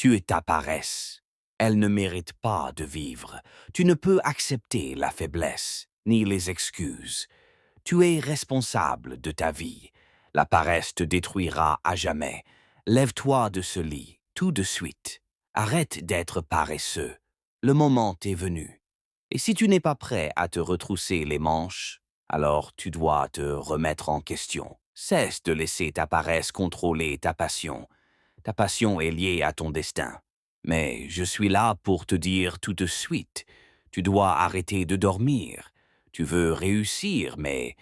Tu es ta paresse. Elle ne mérite pas de vivre. Tu ne peux accepter la faiblesse, ni les excuses. Tu es responsable de ta vie. La paresse te détruira à jamais. Lève-toi de ce lit, tout de suite. Arrête d'être paresseux. Le moment est venu. Et si tu n'es pas prêt à te retrousser les manches, alors tu dois te remettre en question. Cesse de laisser ta paresse contrôler ta passion. Ta passion est liée à ton destin. Mais je suis là pour te dire tout de suite, tu dois arrêter de dormir. Tu veux réussir, mais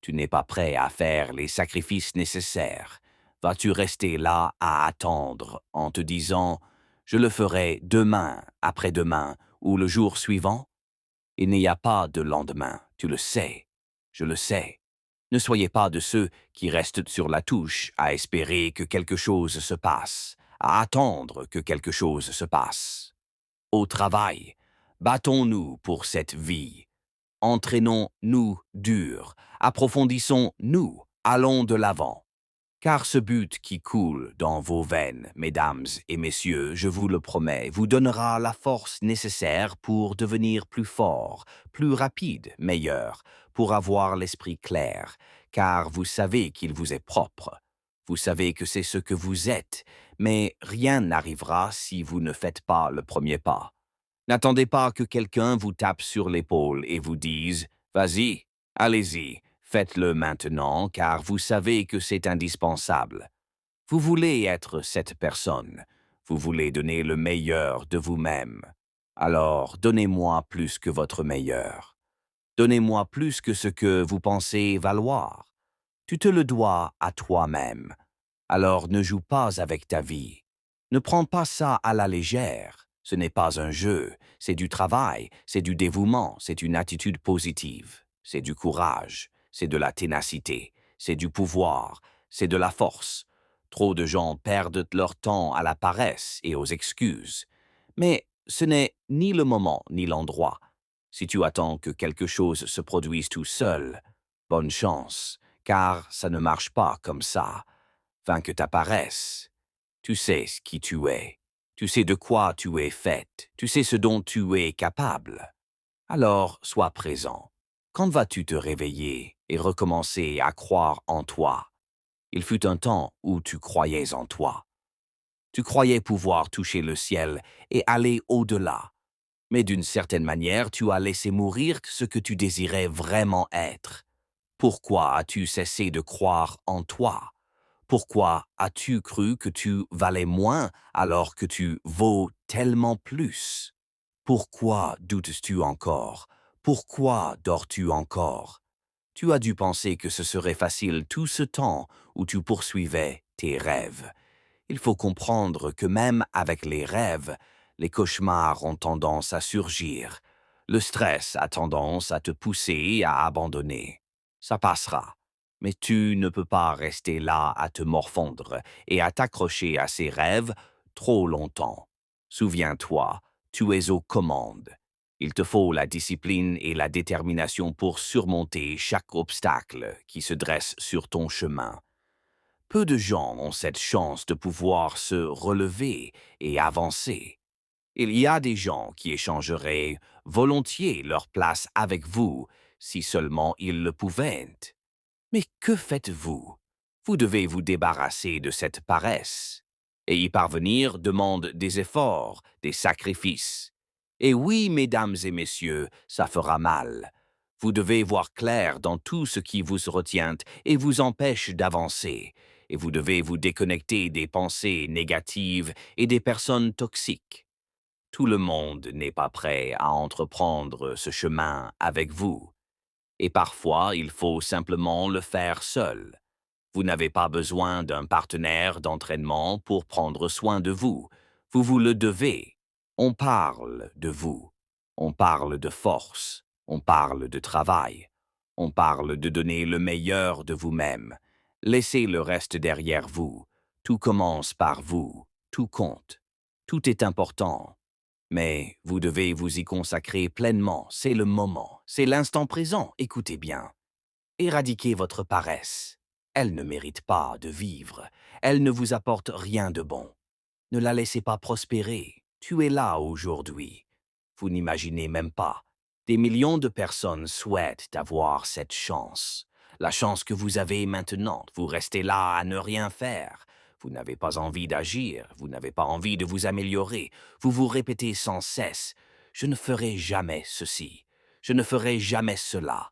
tu n'es pas prêt à faire les sacrifices nécessaires. Vas-tu rester là à attendre en te disant « je le ferai demain, après-demain ou le jour suivant » ? Il n'y a pas de lendemain, tu le sais, je le sais. Ne soyez pas de ceux qui restent sur la touche à espérer que quelque chose se passe, à attendre que quelque chose se passe. Au travail, battons-nous pour cette vie. Entraînons-nous dur, approfondissons-nous, allons de l'avant. Car ce but qui coule dans vos veines, mesdames et messieurs, je vous le promets, vous donnera la force nécessaire pour devenir plus fort, plus rapide, meilleur, pour avoir l'esprit clair, car vous savez qu'il vous est propre. Vous savez que c'est ce que vous êtes, mais rien n'arrivera si vous ne faites pas le premier pas. N'attendez pas que quelqu'un vous tape sur l'épaule et vous dise « Vas-y, allez-y ». Faites-le maintenant, car vous savez que c'est indispensable. Vous voulez être cette personne. Vous voulez donner le meilleur de vous-même. Alors, donnez-moi plus que votre meilleur. Donnez-moi plus que ce que vous pensez valoir. Tu te le dois à toi-même. Alors ne joue pas avec ta vie. Ne prends pas ça à la légère. Ce n'est pas un jeu, c'est du travail, c'est du dévouement, c'est une attitude positive, c'est du courage, c'est de la ténacité, c'est du pouvoir, c'est de la force. Trop de gens perdent leur temps à la paresse et aux excuses. Mais ce n'est ni le moment ni l'endroit. Si tu attends que quelque chose se produise tout seul, bonne chance, car ça ne marche pas comme ça. Vainque ta paresse. Tu sais qui tu es. Tu sais de quoi tu es faite. Tu sais ce dont tu es capable. Alors, sois présent. Quand vas-tu te réveiller et recommencer à croire en toi? Il fut un temps où tu croyais en toi. Tu croyais pouvoir toucher le ciel et aller au-delà. Mais d'une certaine manière, tu as laissé mourir ce que tu désirais vraiment être. Pourquoi as-tu cessé de croire en toi? Pourquoi as-tu cru que tu valais moins alors que tu vaux tellement plus? Pourquoi doutes-tu encore? Pourquoi dors-tu encore? Tu as dû penser que ce serait facile tout ce temps où tu poursuivais tes rêves. Il faut comprendre que même avec les rêves, les cauchemars ont tendance à surgir. Le stress a tendance à te pousser à abandonner. Ça passera. Mais tu ne peux pas rester là à te morfondre et à t'accrocher à ces rêves trop longtemps. Souviens-toi, tu es aux commandes. Il te faut la discipline et la détermination pour surmonter chaque obstacle qui se dresse sur ton chemin. Peu de gens ont cette chance de pouvoir se relever et avancer. Il y a des gens qui échangeraient volontiers leur place avec vous si seulement ils le pouvaient. Mais que faites-vous? Vous devez vous débarrasser de cette paresse. Et y parvenir demande des efforts, des sacrifices. Et oui, mesdames et messieurs, ça fera mal. Vous devez voir clair dans tout ce qui vous retient et vous empêche d'avancer. Et vous devez vous déconnecter des pensées négatives et des personnes toxiques. Tout le monde n'est pas prêt à entreprendre ce chemin avec vous. Et parfois, il faut simplement le faire seul. Vous n'avez pas besoin d'un partenaire d'entraînement pour prendre soin de vous. Vous vous le devez. On parle de vous. On parle de force. On parle de travail. On parle de donner le meilleur de vous-même. Laissez le reste derrière vous. Tout commence par vous. Tout compte. Tout est important. Mais vous devez vous y consacrer pleinement, c'est le moment, c'est l'instant présent, écoutez bien. Éradiquez votre paresse. Elle ne mérite pas de vivre, elle ne vous apporte rien de bon. Ne la laissez pas prospérer. Tu es là aujourd'hui. Vous n'imaginez même pas. Des millions de personnes souhaitent avoir cette chance. La chance que vous avez maintenant. Vous restez là à ne rien faire. Vous n'avez pas envie d'agir. Vous n'avez pas envie de vous améliorer. Vous vous répétez sans cesse. Je ne ferai jamais ceci. Je ne ferai jamais cela.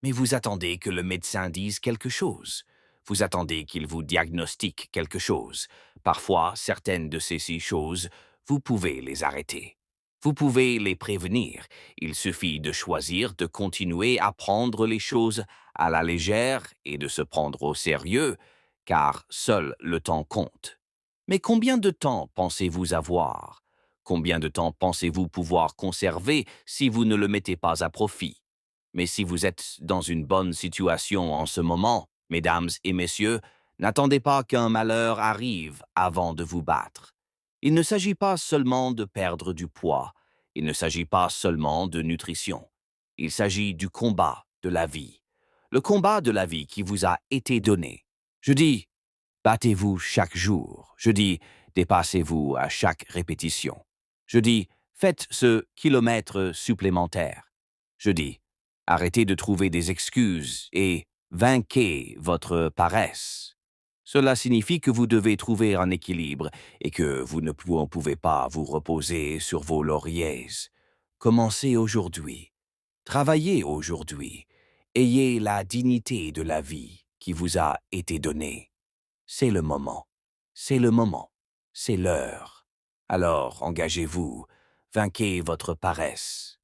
Mais vous attendez que le médecin dise quelque chose. Vous attendez qu'il vous diagnostique quelque chose. Parfois, certaines de ces six choses, vous pouvez les arrêter. Vous pouvez les prévenir. Il suffit de choisir de continuer à prendre les choses à la légère et de se prendre au sérieux, car seul le temps compte. Mais combien de temps pensez-vous avoir? Combien de temps pensez-vous pouvoir conserver si vous ne le mettez pas à profit? Mais si vous êtes dans une bonne situation en ce moment, mesdames et messieurs, n'attendez pas qu'un malheur arrive avant de vous battre. Il ne s'agit pas seulement de perdre du poids, il ne s'agit pas seulement de nutrition. Il s'agit du combat de la vie. Le combat de la vie qui vous a été donné. Je dis, battez-vous chaque jour. Je dis, dépassez-vous à chaque répétition. Je dis, faites ce kilomètre supplémentaire. Je dis, arrêtez de trouver des excuses et vainquez votre paresse. Cela signifie que vous devez trouver un équilibre et que vous ne pouvez pas vous reposer sur vos lauriers. Commencez aujourd'hui. Travaillez aujourd'hui. Ayez la dignité de la vie qui vous a été donnée. C'est le moment. C'est le moment. C'est l'heure. Alors engagez-vous. Vainquez votre paresse.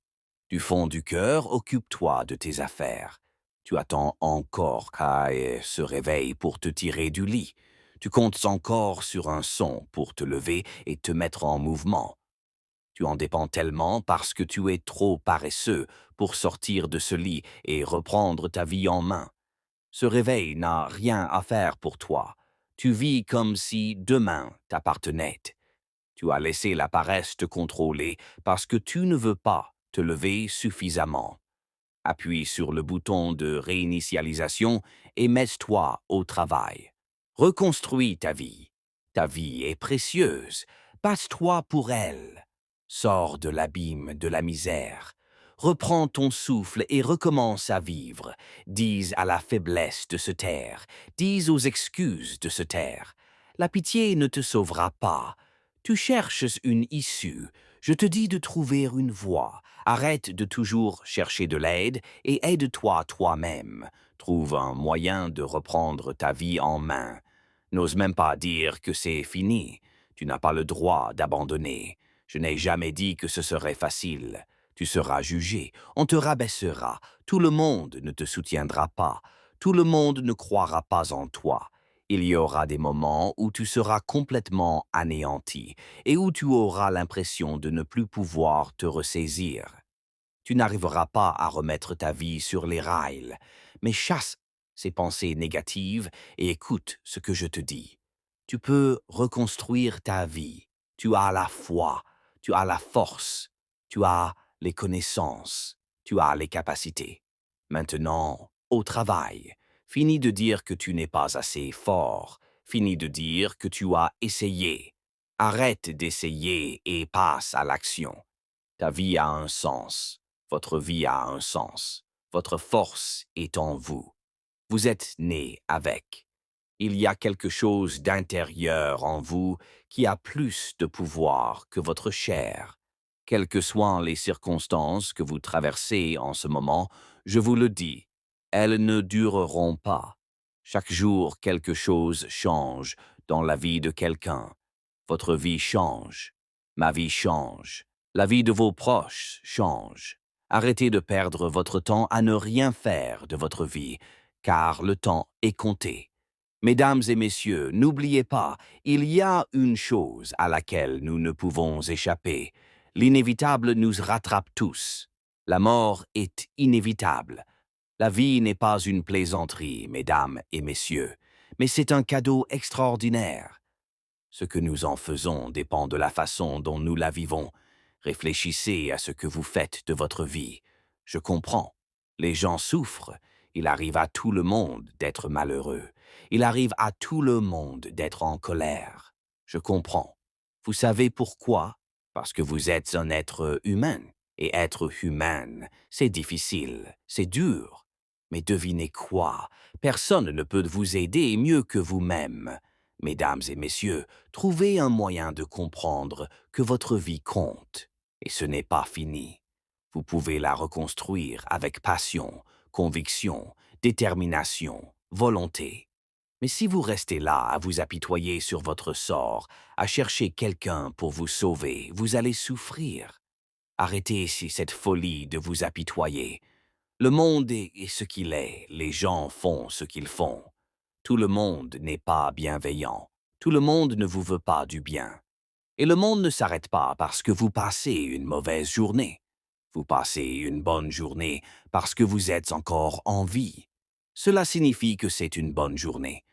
Du fond du cœur, occupe-toi de tes affaires. Tu attends encore qu'Aïe se réveille pour te tirer du lit. Tu comptes encore sur un son pour te lever et te mettre en mouvement. Tu en dépends tellement parce que tu es trop paresseux pour sortir de ce lit et reprendre ta vie en main. Ce réveil n'a rien à faire pour toi. Tu vis comme si demain t'appartenait. Tu as laissé la paresse te contrôler parce que tu ne veux pas te lever suffisamment. Appuie sur le bouton de réinitialisation et mets-toi au travail. Reconstruis ta vie. Ta vie est précieuse. Passe-toi pour elle. Sors de l'abîme de la misère. Reprends ton souffle et recommence à vivre. Dis à la faiblesse de se taire. Dis aux excuses de se taire. La pitié ne te sauvera pas. Tu cherches une issue. Je te dis de trouver une voie. Arrête de toujours chercher de l'aide et aide-toi toi-même. Trouve un moyen de reprendre ta vie en main. N'ose même pas dire que c'est fini. Tu n'as pas le droit d'abandonner. Je n'ai jamais dit que ce serait facile. Tu seras jugé, on te rabaissera, tout le monde ne te soutiendra pas, tout le monde ne croira pas en toi. Il y aura des moments où tu seras complètement anéanti et où tu auras l'impression de ne plus pouvoir te ressaisir. Tu n'arriveras pas à remettre ta vie sur les rails, mais chasse ces pensées négatives et écoute ce que je te dis. Tu peux reconstruire ta vie. Tu as la foi, tu as la force, tu as les connaissances, tu as les capacités. Maintenant, au travail. Finis de dire que tu n'es pas assez fort. Finis de dire que tu as essayé. Arrête d'essayer et passe à l'action. Ta vie a un sens. Votre vie a un sens. Votre force est en vous. Vous êtes né avec. Il y a quelque chose d'intérieur en vous qui a plus de pouvoir que votre chair. Quelles que soient les circonstances que vous traversez en ce moment, je vous le dis, elles ne dureront pas. Chaque jour, quelque chose change dans la vie de quelqu'un. Votre vie change. Ma vie change. La vie de vos proches change. Arrêtez de perdre votre temps à ne rien faire de votre vie, car le temps est compté. Mesdames et messieurs, n'oubliez pas, il y a une chose à laquelle nous ne pouvons échapper. L'inévitable nous rattrape tous. La mort est inévitable. La vie n'est pas une plaisanterie, mesdames et messieurs, mais c'est un cadeau extraordinaire. Ce que nous en faisons dépend de la façon dont nous la vivons. Réfléchissez à ce que vous faites de votre vie. Je comprends. Les gens souffrent. Il arrive à tout le monde d'être malheureux. Il arrive à tout le monde d'être en colère. Je comprends. Vous savez pourquoi? Parce que vous êtes un être humain. Et être humain, c'est difficile, c'est dur. Mais devinez quoi? Personne ne peut vous aider mieux que vous-même. Mesdames et messieurs, trouvez un moyen de comprendre que votre vie compte. Et ce n'est pas fini. Vous pouvez la reconstruire avec passion, conviction, détermination, volonté. Mais si vous restez là à vous apitoyer sur votre sort, à chercher quelqu'un pour vous sauver, vous allez souffrir. Arrêtez ici cette folie de vous apitoyer. Le monde est ce qu'il est, les gens font ce qu'ils font. Tout le monde n'est pas bienveillant. Tout le monde ne vous veut pas du bien. Et le monde ne s'arrête pas parce que vous passez une mauvaise journée. Vous passez une bonne journée parce que vous êtes encore en vie. Cela signifie que c'est une bonne journée.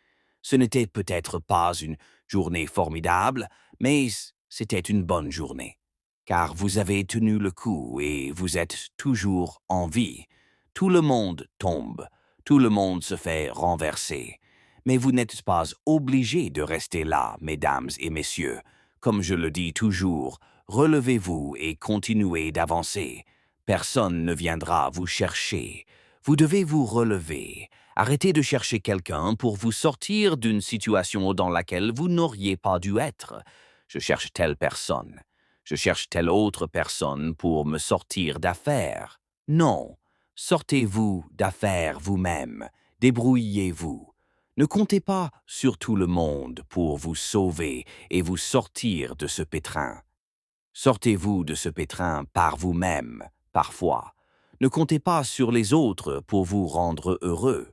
Ce n'était peut-être pas une journée formidable, mais c'était une bonne journée. Car vous avez tenu le coup et vous êtes toujours en vie. Tout le monde tombe, tout le monde se fait renverser. Mais vous n'êtes pas obligés de rester là, mesdames et messieurs. Comme je le dis toujours, relevez-vous et continuez d'avancer. Personne ne viendra vous chercher. Vous devez vous relever. Arrêtez de chercher quelqu'un pour vous sortir d'une situation dans laquelle vous n'auriez pas dû être. Je cherche telle personne. Je cherche telle autre personne pour me sortir d'affaires. Non, sortez-vous d'affaires vous-même. Débrouillez-vous. Ne comptez pas sur tout le monde pour vous sauver et vous sortir de ce pétrin. Sortez-vous de ce pétrin par vous-même, parfois. Ne comptez pas sur les autres pour vous rendre heureux.